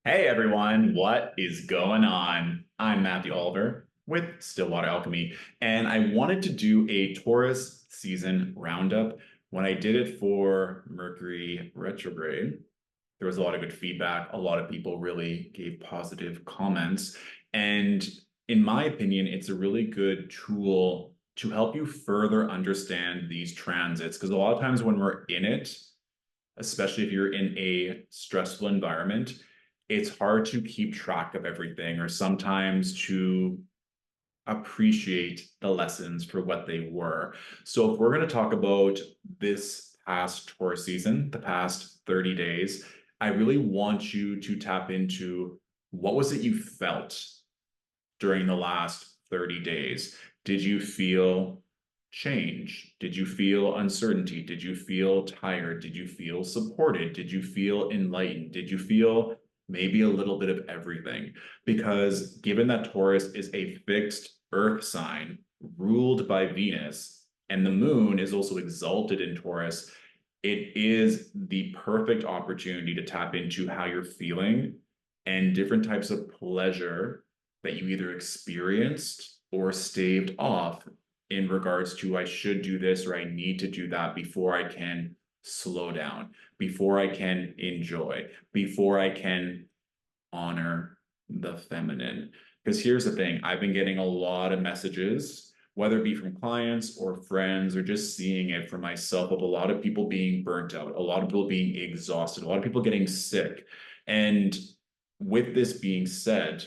Hey everyone, what is going on? I'm Matthew Oliver with Stillwater Alchemy, and I wanted to do a Taurus season roundup. When I did it for Mercury retrograde, there was a lot of good feedback. A lot of people really gave positive comments. And in my opinion, it's a really good tool to help you further understand these transits. Because a lot of times when we're in it, especially if you're in a stressful environment, it's hard to keep track of everything or sometimes to appreciate the lessons for what they were. So if we're going to talk about this past Taurus season, the past 30 days, I really want you to tap into what was it you felt during the last 30 days? Did you feel change? Did you feel uncertainty? Did you feel tired? Did you feel supported? Did you feel enlightened? Did you feel maybe a little bit of everything? Because given that Taurus is a fixed earth sign ruled by Venus, and the moon is also exalted in Taurus, it is the perfect opportunity to tap into how you're feeling and different types of pleasure that you either experienced or staved off in regards to I should do this or I need to do that before I can slow down, before I can enjoy, before I can honor the feminine. Because here's the thing, I've been getting a lot of messages, whether it be from clients or friends or just seeing it for myself, of a lot of people being burnt out, a lot of people being exhausted, a lot of people getting sick. And with this being said,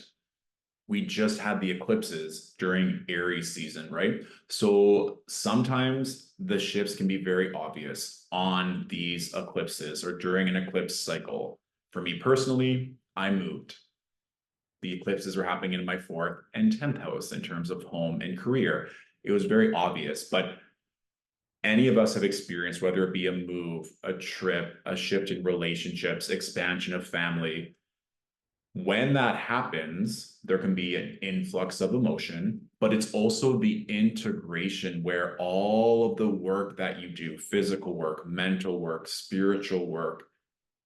we just had the eclipses during Aries season, right? So sometimes the shifts can be very obvious on these eclipses or during an eclipse cycle. For me personally, I moved. The eclipses were happening in my fourth and 10th house in terms of home and career. It was very obvious, but any of us have experienced, whether it be a move, a trip, a shift in relationships, expansion of family, when that happens, there can be an influx of emotion, but it's also the integration where all of the work that you do, physical work, mental work, spiritual work,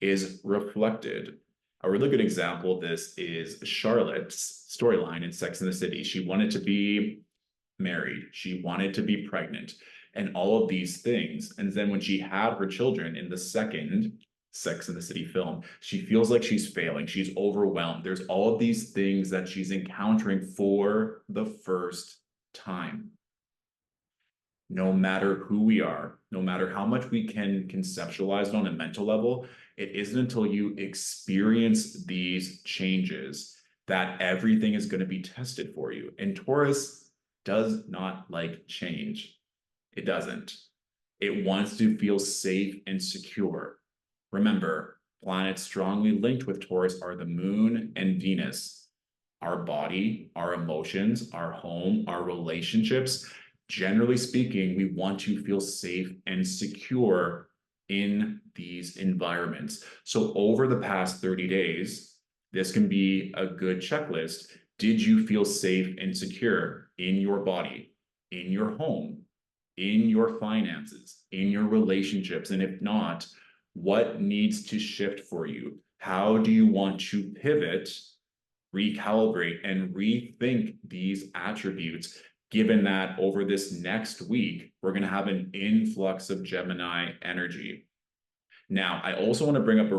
is reflected. A really good example of this is Charlotte's storyline in Sex and the City. She wanted to be married, she wanted to be pregnant, and all of these things. And then when she had her children in the second Sex and the City film, she feels like she's failing. She's overwhelmed. There's all of these things that she's encountering for the first time. No matter who we are, no matter how much we can conceptualize it on a mental level, it isn't until you experience these changes that everything is going to be tested for you. And Taurus does not like change. It doesn't. It wants to feel safe and secure. Remember, planets strongly linked with Taurus are the moon and Venus. Our body, our emotions, our home, our relationships. Generally speaking, we want to feel safe and secure in these environments. So over the past 30 days, this can be a good checklist. Did you feel safe and secure in your body, in your home, in your finances, in your relationships? And if not, what needs to shift for you? How do you want to pivot, recalibrate, and rethink these attributes, given that over this next week, we're going to have an influx of Gemini energy? Now, I also want to bring up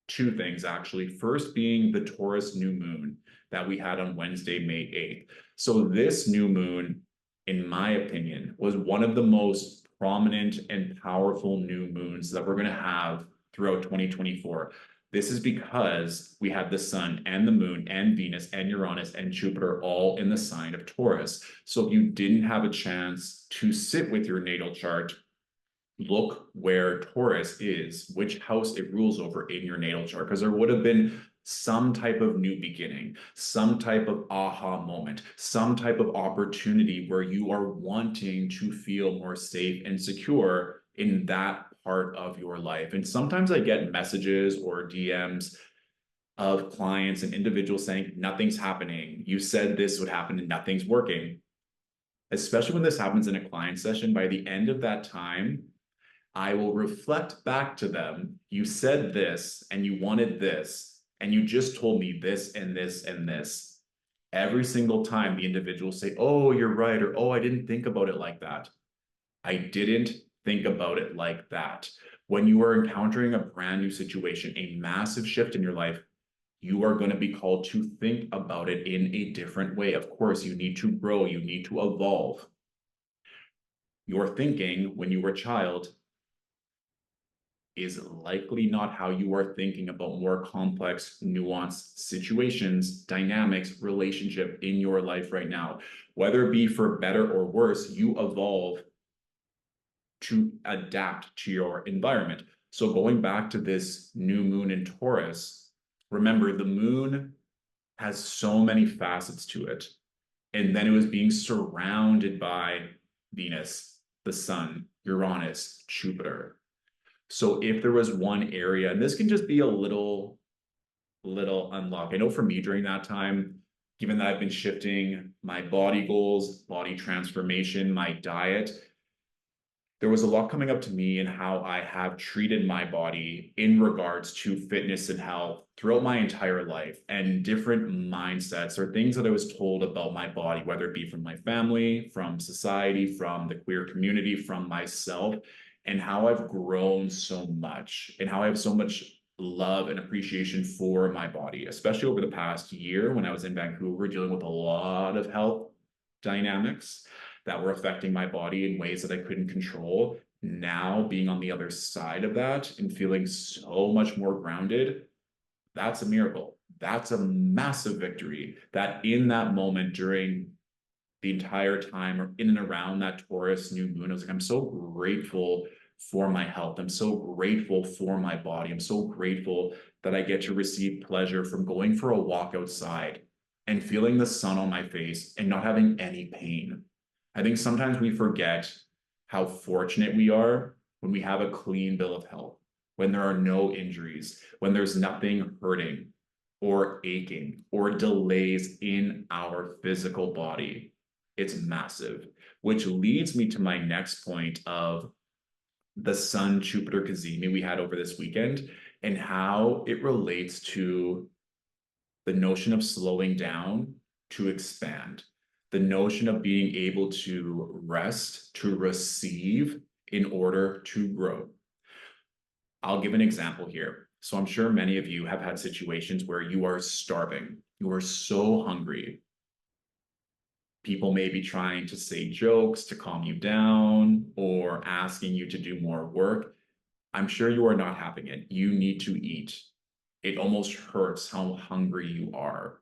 two things actually. First being the Taurus new moon that we had on Wednesday, May 8th. So this new moon, in my opinion, was one of the most prominent and powerful new moons that we're going to have throughout 2024. This is because we had the sun and the moon and Venus and Uranus and Jupiter all in the sign of Taurus. So if you didn't have a chance to sit with your natal chart, look where Taurus is, which house it rules over in your natal chart, because there would have been some type of new beginning, some type of aha moment, some type of opportunity where you are wanting to feel more safe and secure in that part of your life. And sometimes I get messages or DMs of clients and individuals saying, nothing's happening. You said this would happen and nothing's working. Especially when this happens in a client session, by the end of that time, I will reflect back to them. You said this and you wanted this. and you just told me this and this and this. Every single time the individual say, oh, you're right, or oh, I didn't think about it like that. I didn't think about it like that. When you are encountering a brand new situation, a massive shift in your life, you are going to be called to think about it in a different way. Of course, you need to grow, you need to evolve. Your thinking when you were a child is likely not how you are thinking about more complex, nuanced situations, dynamics, relationship in your life right now. Whether it be for better or worse, you evolve to adapt to your environment. So going back to this new moon in Taurus, remember the moon has so many facets to it. And then it was being surrounded by Venus, the sun, Uranus, Jupiter. So if there was one area, and this can just be a little unlock. I know for me during that time, given that I've been shifting my body goals, body transformation, my diet, there was a lot coming up to me in how I have treated my body in regards to fitness and health throughout my entire life, and different mindsets or things that I was told about my body, whether it be from my family, from society, from the queer community, from myself, and how I've grown so much and how I have so much love and appreciation for my body, especially over the past year when I was in Vancouver dealing with a lot of health dynamics that were affecting my body in ways that I couldn't control. Now, being on the other side of that and feeling so much more grounded, that's a miracle. That's a massive victory. That in that moment during the entire time or in and around that Taurus new moon, I was like, I'm so grateful for my health. I'm so grateful for my body. I'm so grateful that I get to receive pleasure from going for a walk outside and feeling the sun on my face and not having any pain. I think sometimes we forget how fortunate we are when we have a clean bill of health, when there are no injuries, when there's nothing hurting or aching or delays in our physical body. It's massive, which leads me to my next point of the Sun-Jupiter Cazimi we had over this weekend and how it relates to the notion of slowing down to expand, the notion of being able to rest, to receive in order to grow. I'll give an example here. So I'm sure many of you have had situations where you are starving, you are so hungry. People may be trying to say jokes to calm you down or asking you to do more work. I'm sure you are not having it. You need to eat. It almost hurts how hungry you are.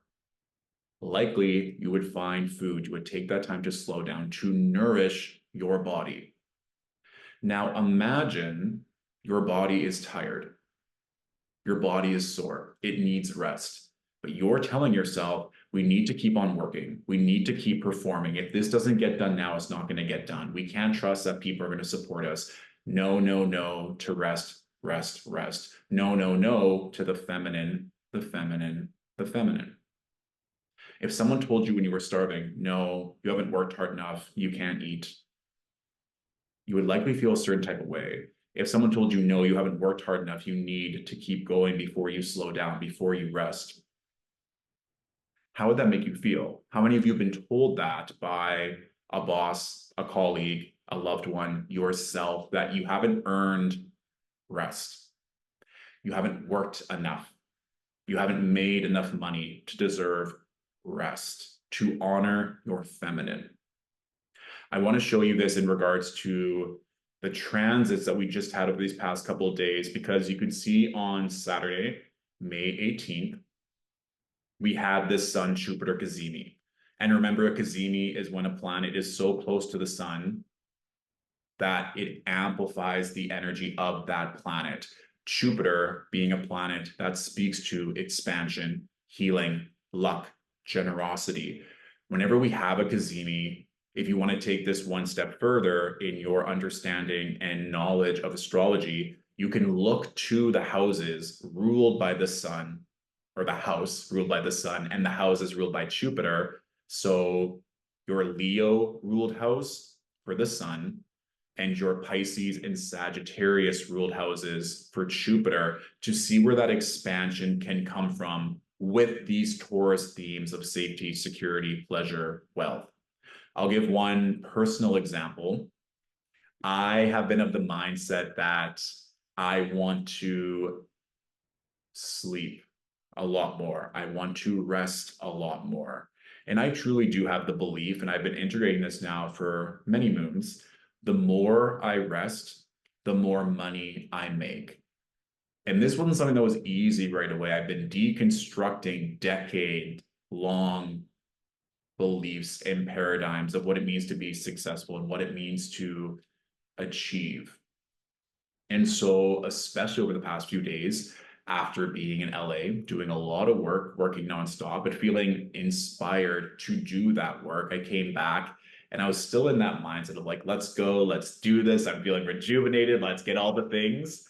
Likely, you would find food. You would take that time to slow down to nourish your body. Now, imagine your body is tired. Your body is sore. It needs rest. But you're telling yourself, we need to keep on working. We need to keep performing. If this doesn't get done now, it's not going to get done. We can't trust that people are going to support us. No, no, no to rest, rest, rest. No, no, no to the feminine, the feminine, the feminine. If someone told you when you were starving, no, you haven't worked hard enough, you can't eat, you would likely feel a certain type of way. If someone told you, no, you haven't worked hard enough, you need to keep going before you slow down, before you rest, how would that make you feel? How many of you have been told that by a boss, a colleague, a loved one, yourself, that you haven't earned rest? You haven't worked enough. You haven't made enough money to deserve rest, to honor your feminine. I want to show you this in regards to the transits that we just had over these past couple of days, because you can see on Saturday, May 18th, we had this Sun-Jupiter Cazimi. And remember, a Cazimi is when a planet is so close to the sun that it amplifies the energy of that planet. Jupiter being a planet that speaks to expansion, healing, luck, generosity. Whenever we have a Cazimi, if you want to take this one step further in your understanding and knowledge of astrology, you can look to the houses ruled by the sun, or the house ruled by the sun, and the house is ruled by Jupiter. So your Leo ruled house for the sun, and your Pisces and Sagittarius ruled houses for Jupiter to see where that expansion can come from with these Taurus themes of safety, security, pleasure, wealth. I'll give one personal example. I have been of the mindset that I want to sleep a lot more. I want to rest a lot more. And I truly do have the belief, and I've been integrating this now for many moons. The more I rest, the more money I make. And this wasn't something that was easy right away. I've been deconstructing decade long beliefs and paradigms of what it means to be successful and what it means to achieve. And so, especially over the past few days, after being in LA, doing a lot of work, working nonstop, but feeling inspired to do that work, I came back and I was still in that mindset of like, let's go, let's do this. I'm feeling rejuvenated. Let's get all the things.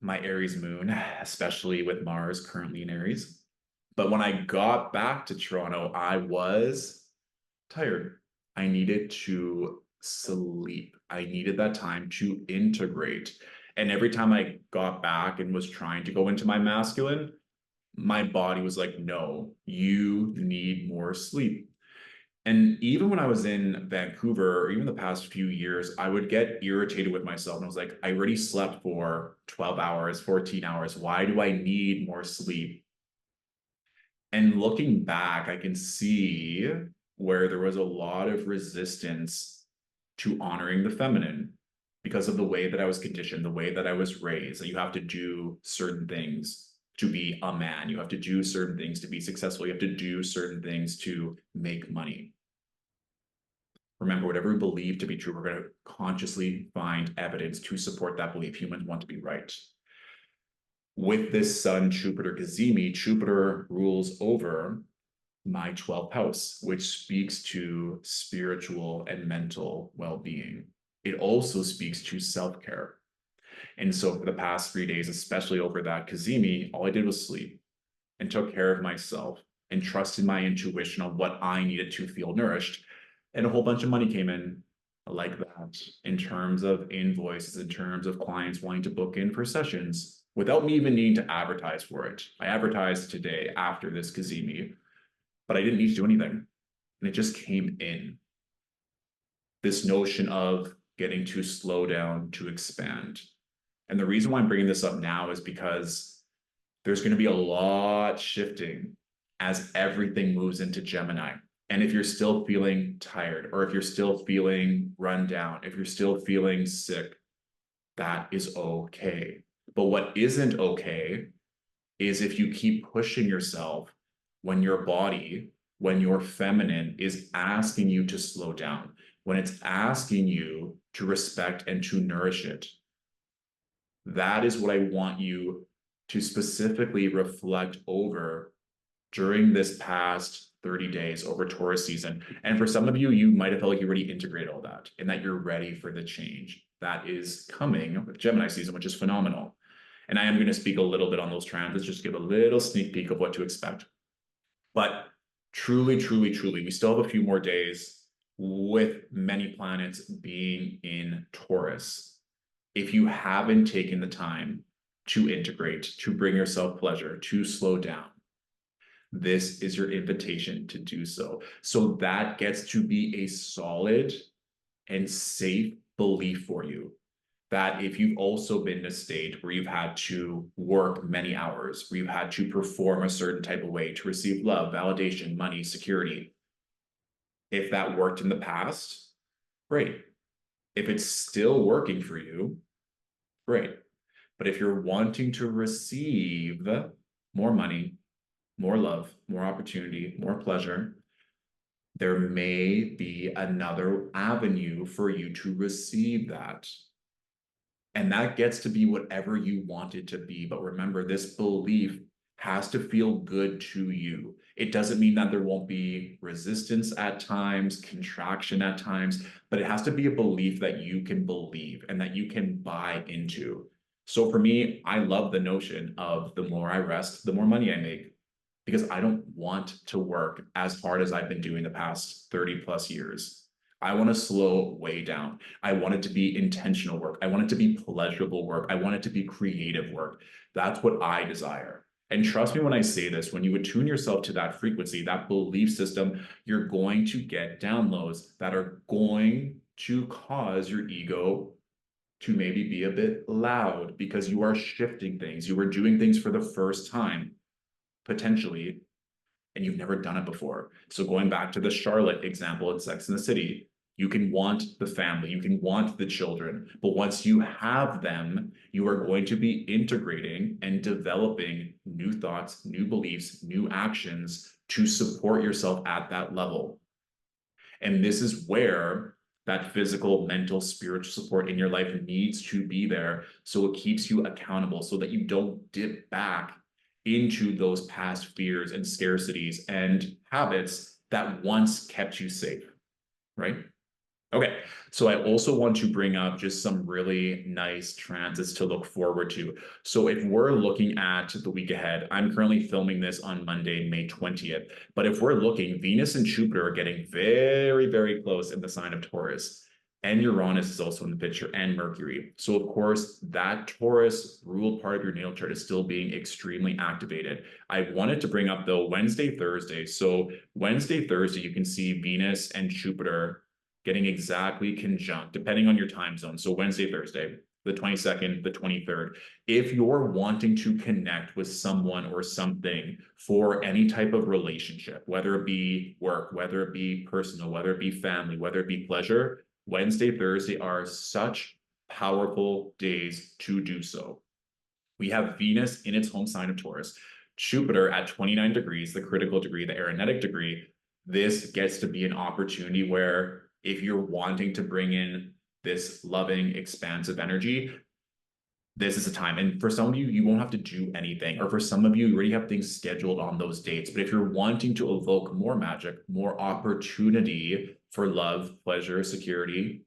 My Aries moon, especially with Mars currently in Aries. But when I got back to Toronto, I was tired. I needed to sleep. I needed that time to integrate. And every time I got back and was trying to go into my masculine, my body was like, no, you need more sleep. And even when I was in Vancouver, or even the past few years, I would get irritated with myself. And I was like, I already slept for 12 hours, 14 hours. Why do I need more sleep? And looking back, I can see where there was a lot of resistance to honoring the feminine because of the way that I was conditioned, the way that I was raised, that you have to do certain things to be a man. You have to do certain things to be successful. You have to do certain things to make money. Remember, whatever we believe to be true, we're going to consciously find evidence to support that belief. Humans want to be right. With this Sun-Jupiter Cazimi, Jupiter rules over my 12th house, which speaks to spiritual and mental well-being. It also speaks to self-care. And so for the past 3 days, especially over that Cazimi, all I did was sleep and took care of myself and trusted my intuition on what I needed to feel nourished. And a whole bunch of money came in like that in terms of invoices, in terms of clients wanting to book in for sessions without me even needing to advertise for it. I advertised today after this Cazimi, but I didn't need to do anything. And it just came in. This notion of getting to slow down, to expand. And the reason why I'm bringing this up now is because there's going to be a lot shifting as everything moves into Gemini. And if you're still feeling tired, or if you're still feeling run down, if you're still feeling sick, that is okay. But what isn't okay is if you keep pushing yourself when your body, when your feminine is asking you to slow down, when it's asking you to respect and to nourish it. That is what I want you to specifically reflect over during this past 30 days over Taurus season. And for some of you, you might have felt like you already integrated all that and that you're ready for the change that is coming with Gemini season, which is phenomenal. And I am going to speak a little bit on those transits, just give a little sneak peek of what to expect. But truly, truly, truly, we still have a few more days with many planets being in Taurus. If you haven't taken the time to integrate, to bring yourself pleasure, to slow down, this is your invitation to do so. So that gets to be a solid and safe belief for you. That if you've also been in a state where you've had to work many hours, where you've had to perform a certain type of way to receive love, validation, money, security, if that worked in the past, great. If it's still working for you, great. But if you're wanting to receive more money, more love, more opportunity, more pleasure, there may be another avenue for you to receive that. And that gets to be whatever you want it to be. But remember, this belief has to feel good to you. It doesn't mean that there won't be resistance at times, contraction at times, but it has to be a belief that you can believe and that you can buy into. So for me, I love the notion of the more I rest, the more money I make, because I don't want to work as hard as I've been doing the past 30 plus years. I want to slow way down. I want it to be intentional work. I want it to be pleasurable work. I want it to be creative work. That's what I desire. And trust me when I say this, when you attune yourself to that frequency, that belief system, you're going to get downloads that are going to cause your ego to maybe be a bit loud because you are shifting things. You are doing things for the first time, potentially, and you've never done it before. So going back to the Charlotte example in Sex and the City, you can want the family, you can want the children, but once you have them, you are going to be integrating and developing new thoughts, new beliefs, new actions to support yourself at that level. And this is where that physical, mental, spiritual support in your life needs to be there. So it keeps you accountable so that you don't dip back into those past fears and scarcities and habits that once kept you safe, right? Okay, so I also want to bring up just some really nice transits to look forward to. So if we're looking at the week ahead, I'm currently filming this on Monday, May 20th. But if we're looking, Venus and Jupiter are getting very, very close in the sign of Taurus. And Uranus is also in the picture, and Mercury. So of course, that Taurus ruled part of your natal chart is still being extremely activated. I wanted to bring up though Wednesday, Thursday. So Wednesday, Thursday, you can see Venus and Jupiter getting exactly conjunct, depending on your time zone. So Wednesday, Thursday, the 22nd, the 23rd. If you're wanting to connect with someone or something for any type of relationship, whether it be work, whether it be personal, whether it be family, whether it be pleasure, Wednesday, Thursday are such powerful days to do so. We have Venus in its home sign of Taurus, Jupiter at 29 degrees, the critical degree, the aeronetic degree. This gets to be an opportunity where if you're wanting to bring in this loving, expansive energy, this is a time. And for some of you, you won't have to do anything. Or for some of you, you already have things scheduled on those dates. But if you're wanting to evoke more magic, more opportunity for love, pleasure, security,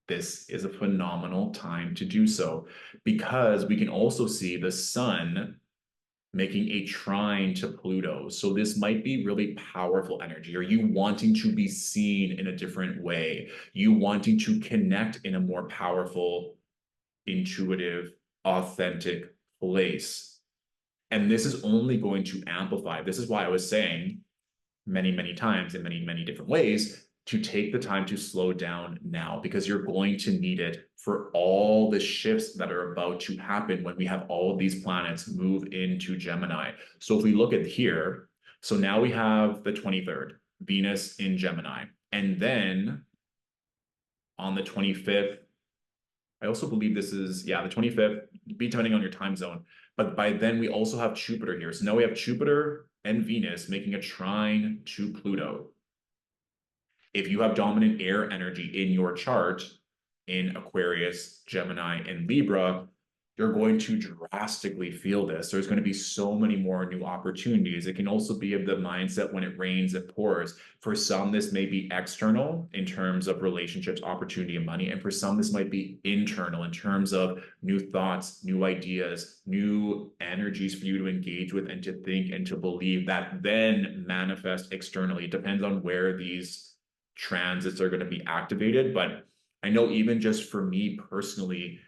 this is a phenomenal time to do so because we can also see the sun making a trine to Pluto. So this might be really powerful energy, or you wanting to be seen in a different way, you wanting to connect in a more powerful, intuitive, authentic place. And this is only going to amplify. This is why I was saying many, many times in many, many different ways to take the time to slow down now, because you're going to need it for all the shifts that are about to happen when we have all of these planets move into Gemini. So if we look at here, so now we have the 23rd, Venus in Gemini. And then on the 25th, I also believe this is, yeah, the 25th, be depending on your time zone. But by then we also have Jupiter here. So now we have Jupiter and Venus making a trine to Pluto. If you have dominant air energy in your chart in Aquarius, Gemini, and Libra, you're going to drastically feel this. There's going to be so many more new opportunities. It can also be of the mindset when it rains, it pours. For some, this may be external in terms of relationships, opportunity, and money. And for some, this might be internal in terms of new thoughts, new ideas, new energies for you to engage with and to think and to believe that then manifest externally. It depends on where these transits are going to be activated. But I know even just for me personally,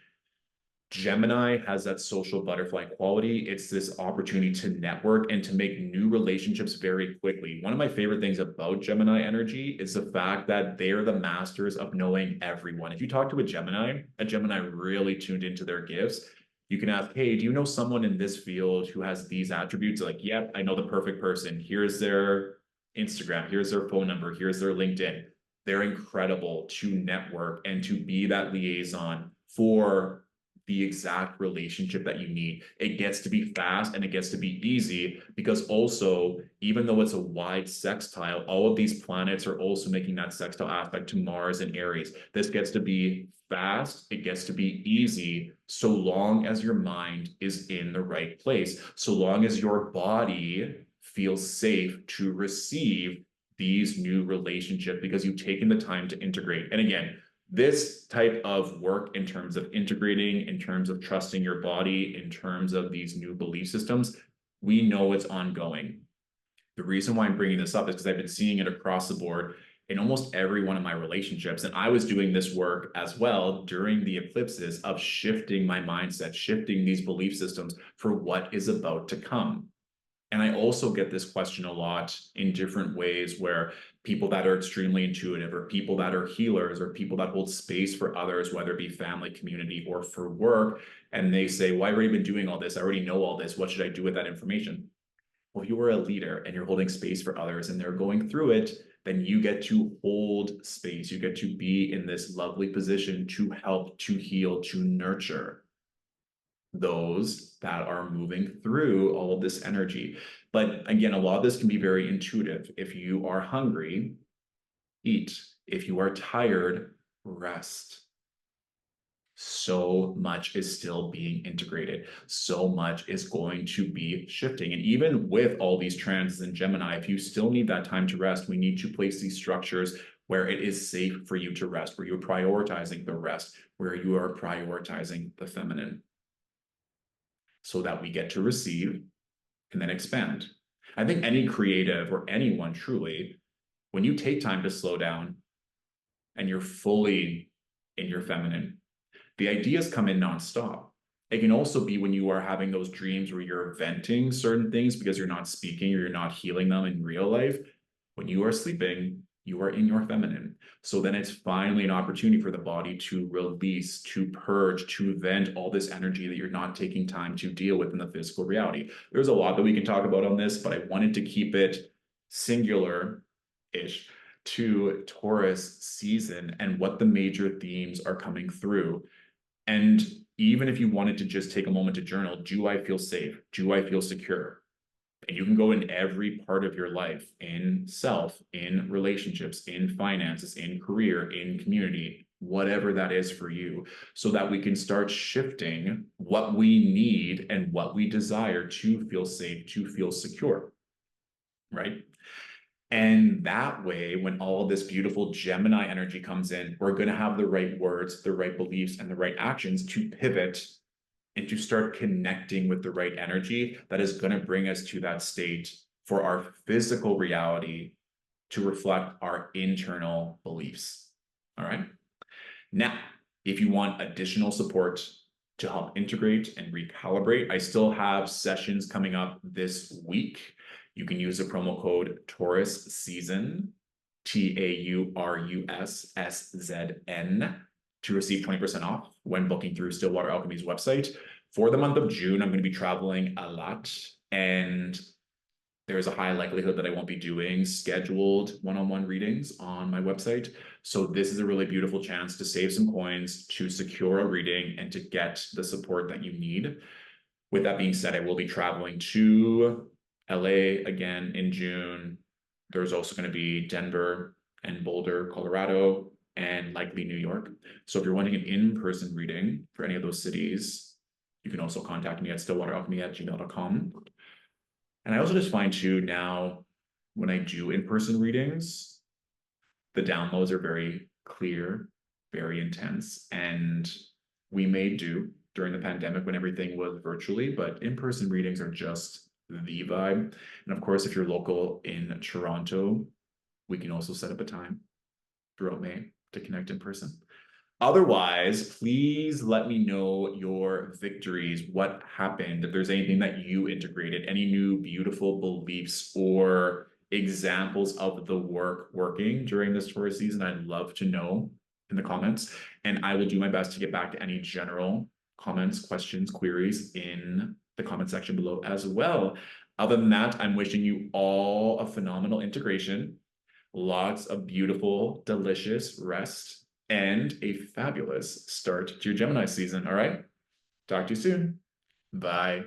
Gemini has that social butterfly quality. It's this opportunity to network and to make new relationships very quickly. One of my favorite things about Gemini energy is the fact that they're the masters of knowing everyone. If you talk to a Gemini really tuned into their gifts. You can ask, hey, do you know someone in this field who has these attributes? Like, yep, I know the perfect person. Here's their Instagram. Here's their phone number. Here's their LinkedIn. They're incredible to network and to be that liaison for the exact relationship that you need. It gets to be fast and it gets to be easy because also, even though it's a wide sextile, all of these planets are also making that sextile aspect to Mars and Aries. This gets to be fast, it gets to be easy, so long as your mind is in the right place, so long as your body feels safe to receive these new relationships because you've taken the time to integrate. And again, this type of work in terms of integrating, in terms of trusting your body, in terms of these new belief systems, we know it's ongoing. The reason why I'm bringing this up is because I've been seeing it across the board in almost every one of my relationships. And I was doing this work as well during the eclipses of shifting my mindset, shifting these belief systems for what is about to come. And I also get this question a lot in different ways where people that are extremely intuitive or people that are healers or people that hold space for others, whether it be family, community, or for work, and they say, well, I've already been doing all this. I already know all this. What should I do with that information? Well, if you are a leader and you're holding space for others and they're going through it, then you get to hold space. You get to be in this lovely position to help, to heal, to nurture those that are moving through all of this energy. But again, a lot of this can be very intuitive. If you are hungry, eat. If you are tired, rest. So much is still being integrated. So much is going to be shifting. And even with all these transits in Gemini, if you still need that time to rest, we need to place these structures where it is safe for you to rest, where you're prioritizing the rest, where you are prioritizing the feminine, so that we get to receive and then expand. I think any creative or anyone truly, when you take time to slow down and you're fully in your feminine, the ideas come in nonstop. It can also be when you are having those dreams where you're venting certain things because you're not speaking or you're not healing them in real life. When you are sleeping, you are in your feminine. So then it's finally an opportunity for the body to release, to purge, to vent all this energy that you're not taking time to deal with in the physical reality. There's a lot that we can talk about on this, but I wanted to keep it singular-ish to Taurus season and what the major themes are coming through. And even if you wanted to just take a moment to journal, do I feel safe? Do I feel secure? And you can go in every part of your life, in self, in relationships, in finances, in career, in community, whatever that is for you, so that we can start shifting what we need and what we desire to feel safe, to feel secure, right? And that way, when all of this beautiful Gemini energy comes in, we're going to have the right words, the right beliefs, and the right actions to pivot and to start connecting with the right energy that is going to bring us to that state for our physical reality to reflect our internal beliefs. All right. Now, if you want additional support to help integrate and recalibrate, I still have sessions coming up this week. You can use the promo code Taurus Season, TAURUSSZN, to receive 20% off when booking through Stillwater Alchemy's website. For the month of June, I'm going to be traveling a lot, and there's a high likelihood that I won't be doing scheduled one-on-one readings on my website. So this is a really beautiful chance to save some coins, to secure a reading, and to get the support that you need. With that being said, I will be traveling to LA again in June. There's also going to be Denver and Boulder, Colorado, and likely New York. So if you're wanting an in-person reading for any of those cities, you can also contact me at stillwateralchemy@gmail.com. And I also just find too now, when I do in-person readings, the downloads are very clear, very intense, and we may do during the pandemic when everything was virtually, but in-person readings are just the vibe. And of course, if you're local in Toronto, we can also set up a time throughout May to connect in person. Otherwise, please let me know your victories, what happened, if there's anything that you integrated, any new beautiful beliefs or examples of the work working during this Taurus season. I'd love to know in the comments, and I will do my best to get back to any general comments, questions, queries in the comment section below as well. Other than that, I'm wishing you all a phenomenal integration, lots of beautiful, delicious rest, and a fabulous start to your Gemini season. All right. Talk to you soon. Bye.